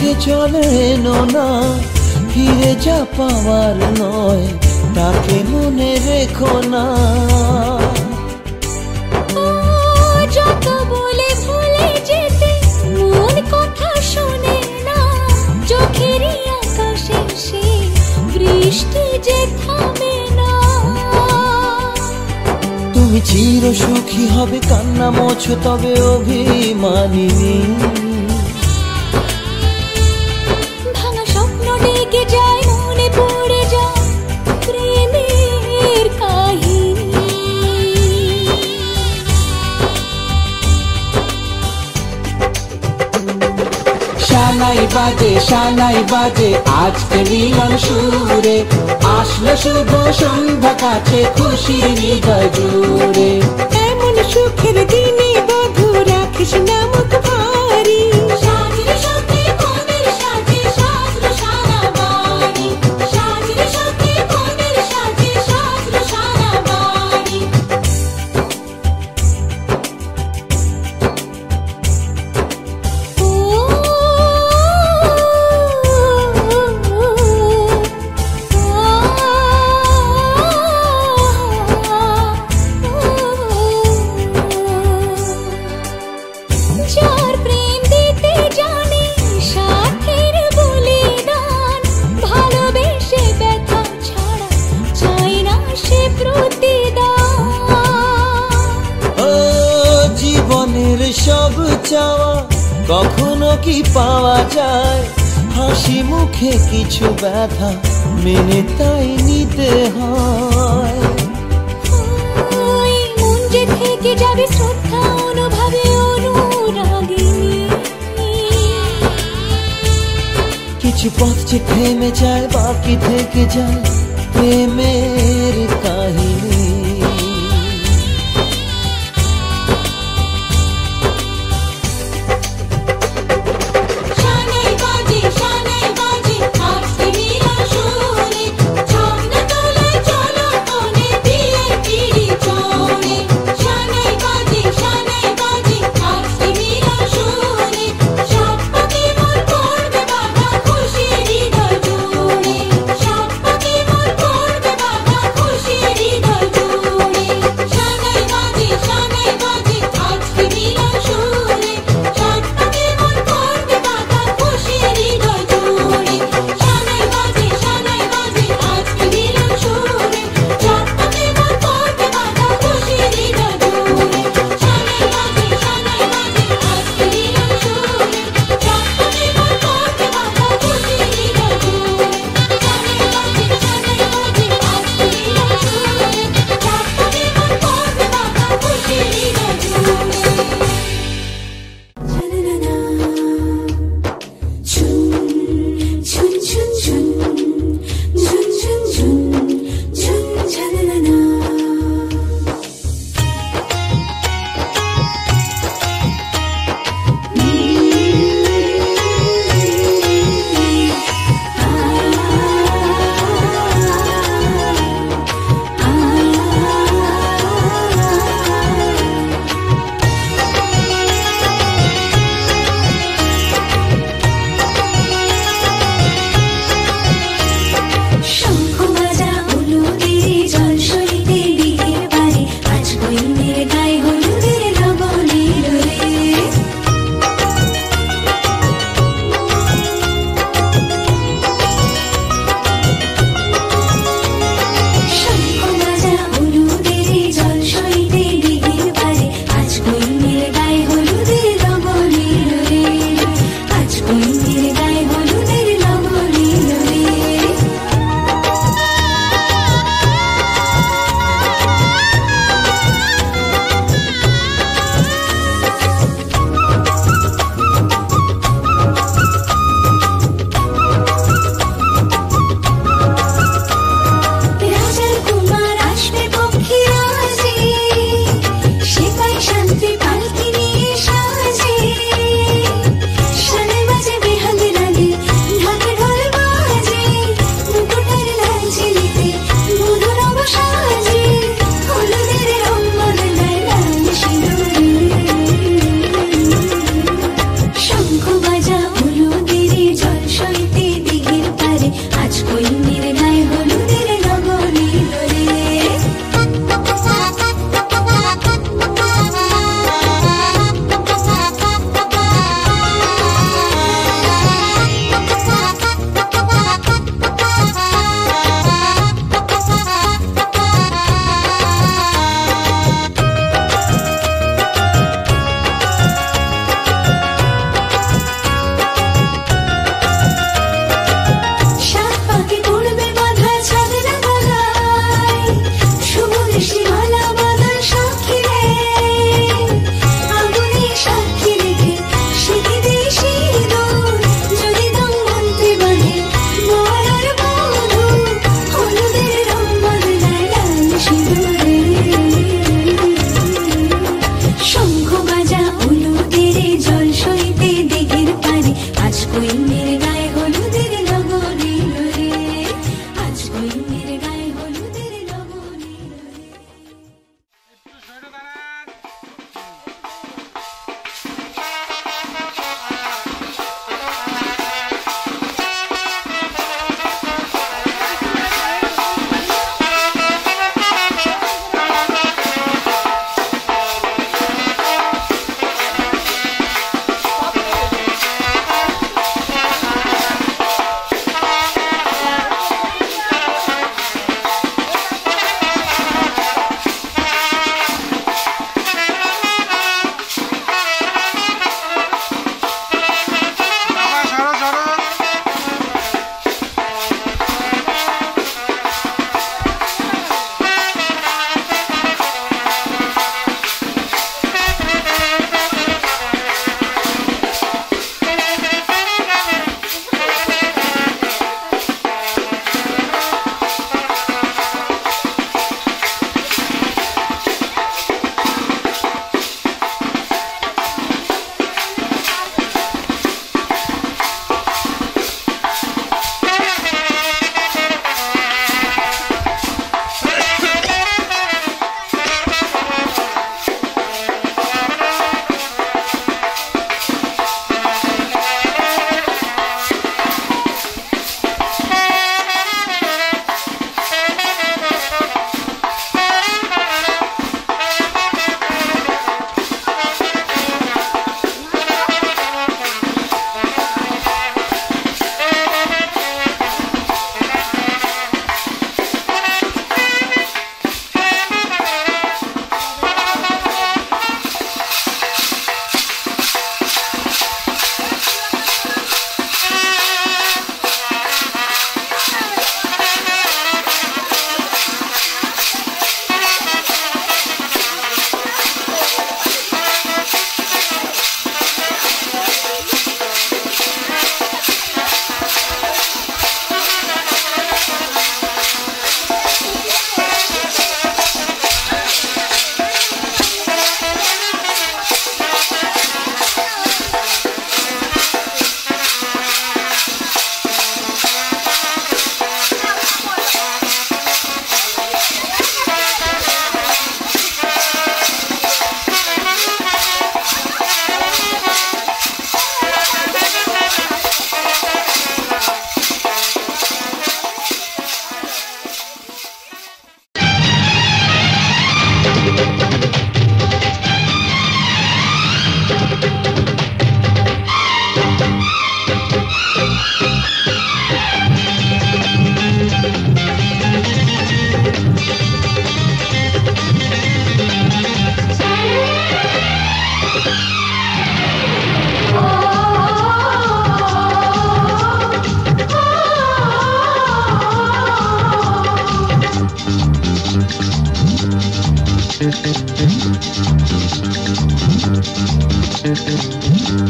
পথে চলে এনো না, ফিরে যা পাওয়ার নয়, তাকে মনে রেখো না। যত বলে ভুলে যেতে মন কথা শোনে না, চোখেরই আকাশে সে বৃষ্টি যে থামে না। তুমি চির সুখী হবে, কান্না মোছো তবে অভিমানিনী। ভাঙা স্বপ্ন ডেকে যায়, মনে পড়ে যায় প্রেমের কাহিনী। শানাই বাজে শানাই বাজে আজকে মিলন সুরে, আসলো শুভ সন্ধ্যা কাছে খুশির হৃদয় জুড়ে। এমন সুখের দিনে বধূ রাখিস না মুখ ভারী, সাজরে সাথে মনের সাজে সাজলো সারা বাড়ি, সাজরে সাথে মনের সাজে সাজলো সারা বাড়ি। যার প্রেম দিতে জানে সাথের বলিদান, ভালোবেসে ব্যথা ছাড়া চাই না সে প্রতিদান। ও জীবনের সব চাওয়া কখনো কি পাওয়া যায়, হাসি মুখে কিছু ব্যথা মেনে তাই নিতে হয়। ওই মন যে থেকে যাবে শ্রদ্ধা অনুভবে অনুরাগিনী। কিছু পথ যে থেমে যায়, বাকি থেকে যায় প্রেমের কাহিনী। শানাই বাজে আজকে মিলন সুরে, ঝর্ণা তোলে চলো কোণে বিয়ের পিড়ি চড়ে। শানাই বাজে আজকে মিলন সুরে, সাত পাকে মোর করবে বাধা খুশির হৃদয় জুড়ে, সাত পাকে মোর করবে বাধা খুশির হৃদয় জুড়ে। শানাই বাজে আজকে মিলন সুরে, সাত পাকে মোর করবে বাধা খুশির হৃদয় জুড়ে। শানাই বাজে আজকে মিলন সুরে, সাত পাকে মোর করবে বাধা খুশির হৃদয় জুড়ে। শানাই বাজে আজকে মিলন সুরে, সাত পাকে মোর করবে বাধা খুশির হৃদয় জুড়ে। শানাই বাজে আজকে মিলন সুরে, সাত পাকে মোর করবে বাধা খুশির হৃদয় শঙ্খ বাজা হলুদের জল সইতে বিয়ের বাড়ি, আজ কইনের গায়ে হলুদের লবণের রে। শঙ্খ বাজা হলুদের জল সইতে বিয়ের বাড়ি, আজ কইনের গায়ে হলুদের লবণের রে, আজ কইনের গায়ে হলুদের লবণের রে। রাজার কুমার আসবে পক্ষী রাজে, সে পাই শান্তি পালকি নিয়ে সাজে। শানাই বাজে বেহাল রাগে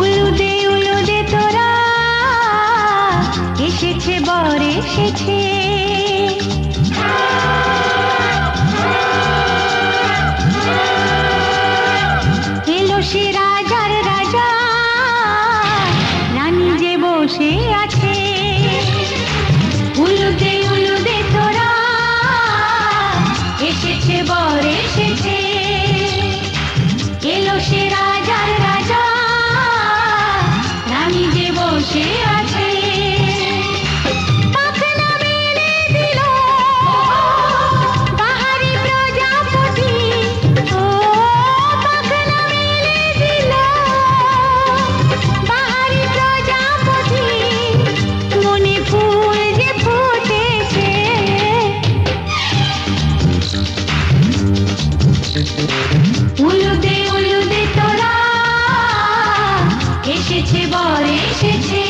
উলুদে তোরা এসেছে বর এসেছে এলো সে রাজার রাজা রানী যে বসে আছে উলুদে তোরা এসেছে বর এসেছে এলো সে রাজার রাজা রানী যে বসে আছে পাখনা মেলে দিল বাহারি প্রজাপতি ও পাখনা মেলে দিল বাহারি প্রজাপতি মনে ফুল যে ফুটেছে উলুদে তোরা এসেছে বর এসেছে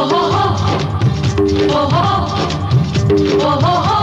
ওহো ওহো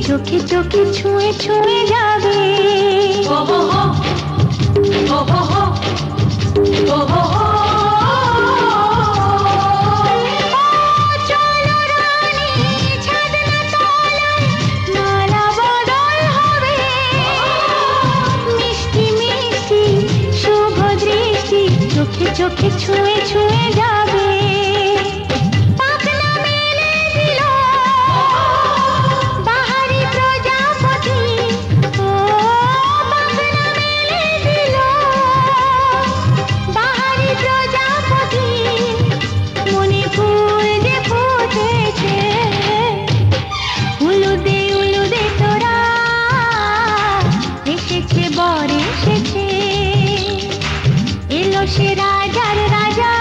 চোখে চোখে ছুঁয়ে ছুঁয়ে যাবে চলো রানী ছাদনা তলায় মালা বদল হবে মিষ্টি মিষ্টি শুভ দৃষ্টি চোখে চোখে ছুঁয়ে ছুঁয়ে যাবে সে রাজার রাজা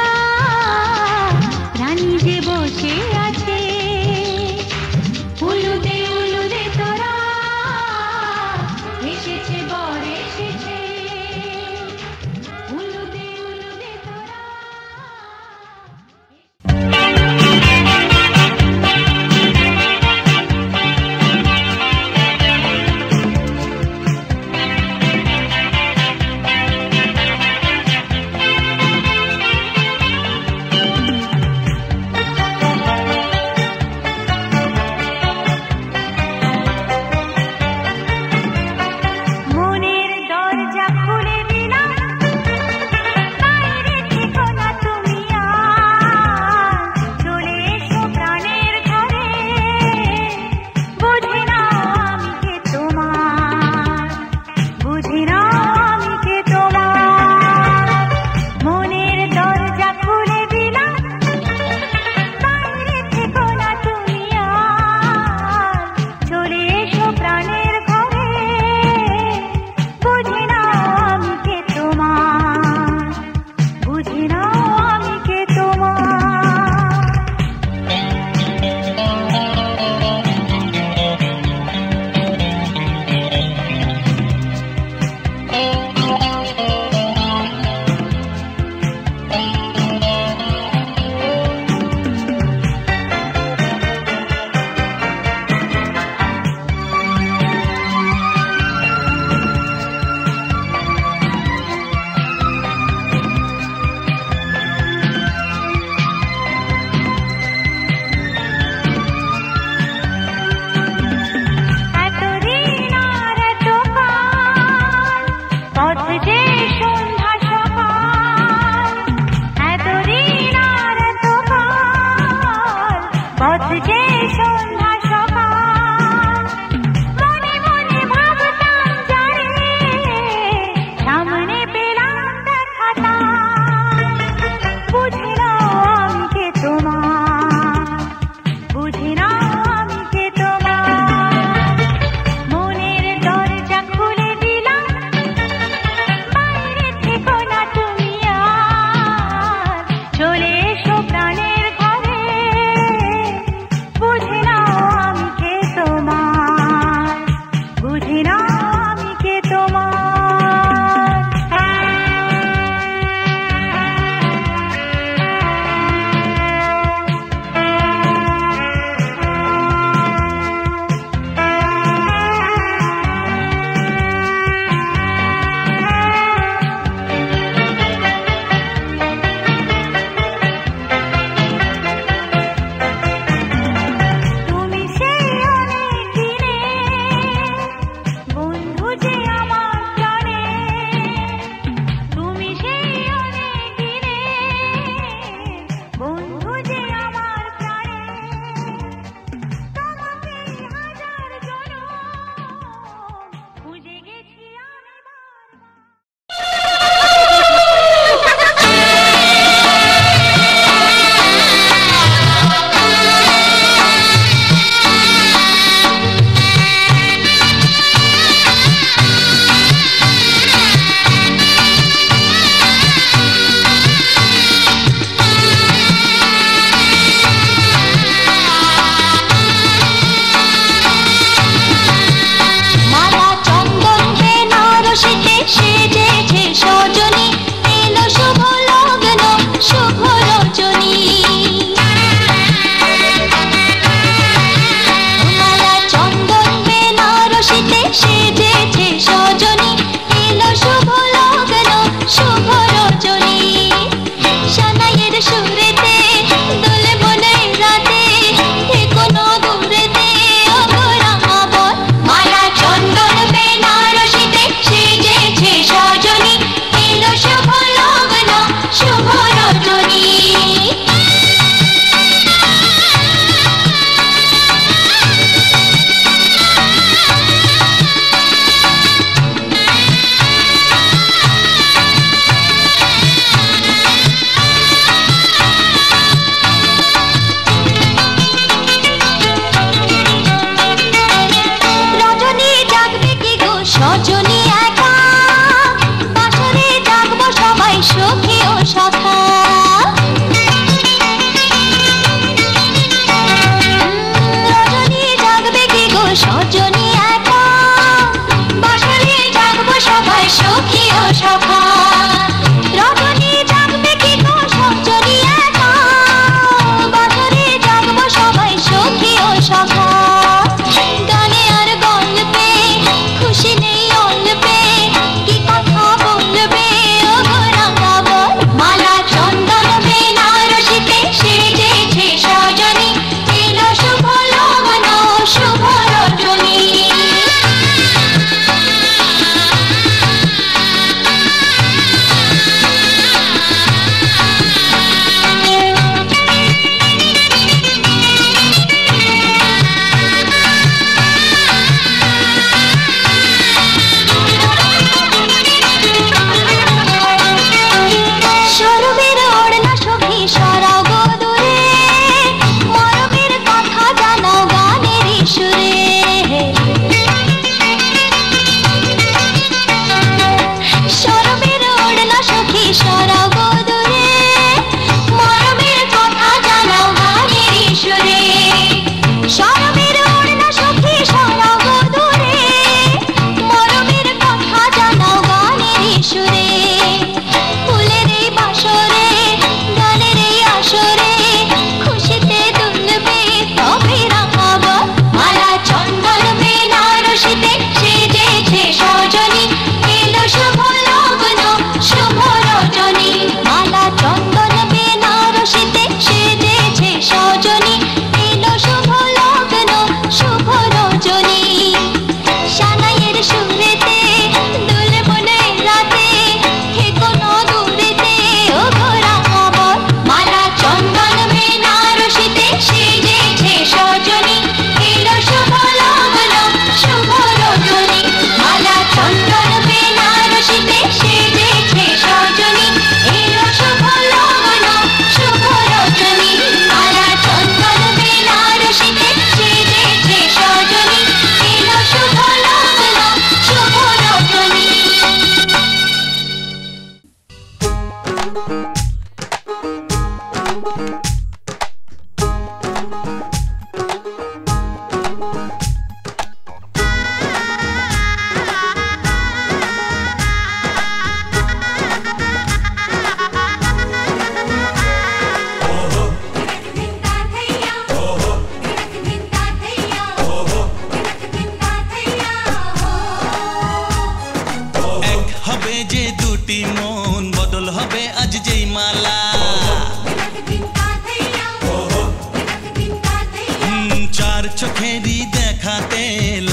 সুখেরই দেখাতে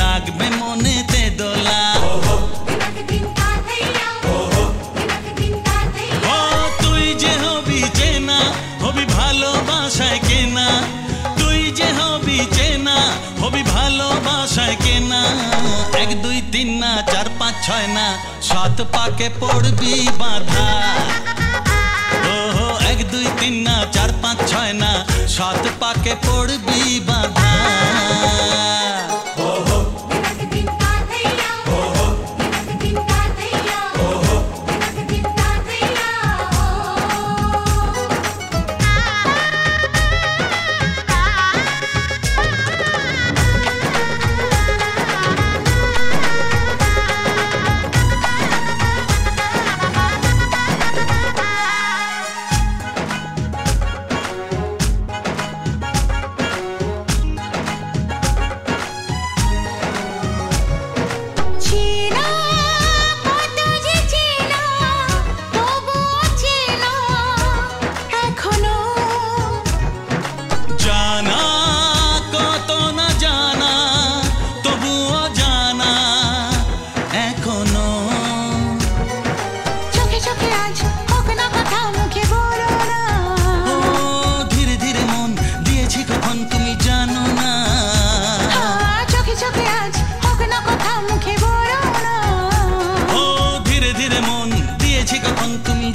লাগবে মনেতে দোলা। ও তুই যে হবি চেনা, হবি ভালোবাসায় কেনা, তুই যে হবি চেনা, হবি ভালোবাসায় কেনা। 1 2 3 না 4 5 6 না 7 পাকে পড়বি বাঁধা। ও 1 2 3 না 4 5 6 না 7 পাকে পড়বি বাঁধা।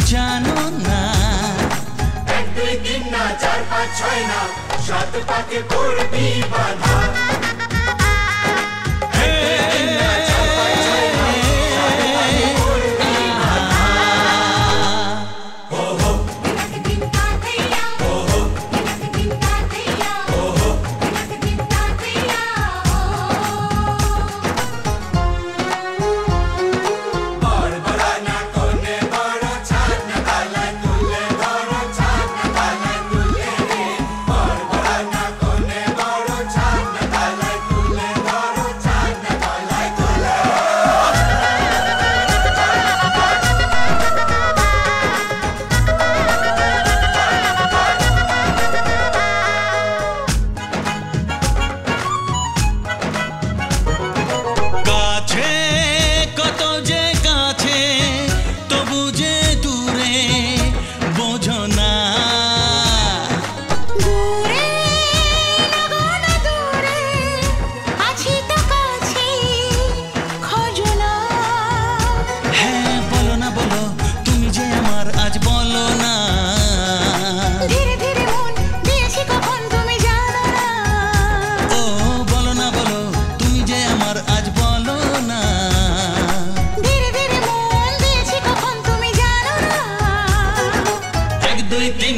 জানো না 1 2 3 না 4 5 6 না 7 পাকে পড়বি বাঁধা।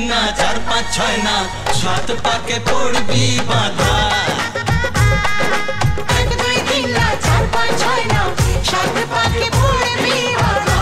না 4 5 6 না 7 পাকে পড়বি বাঁধা। 1 2 3 না 4 5 6 না 7 পাকে পড়বি বাঁধা।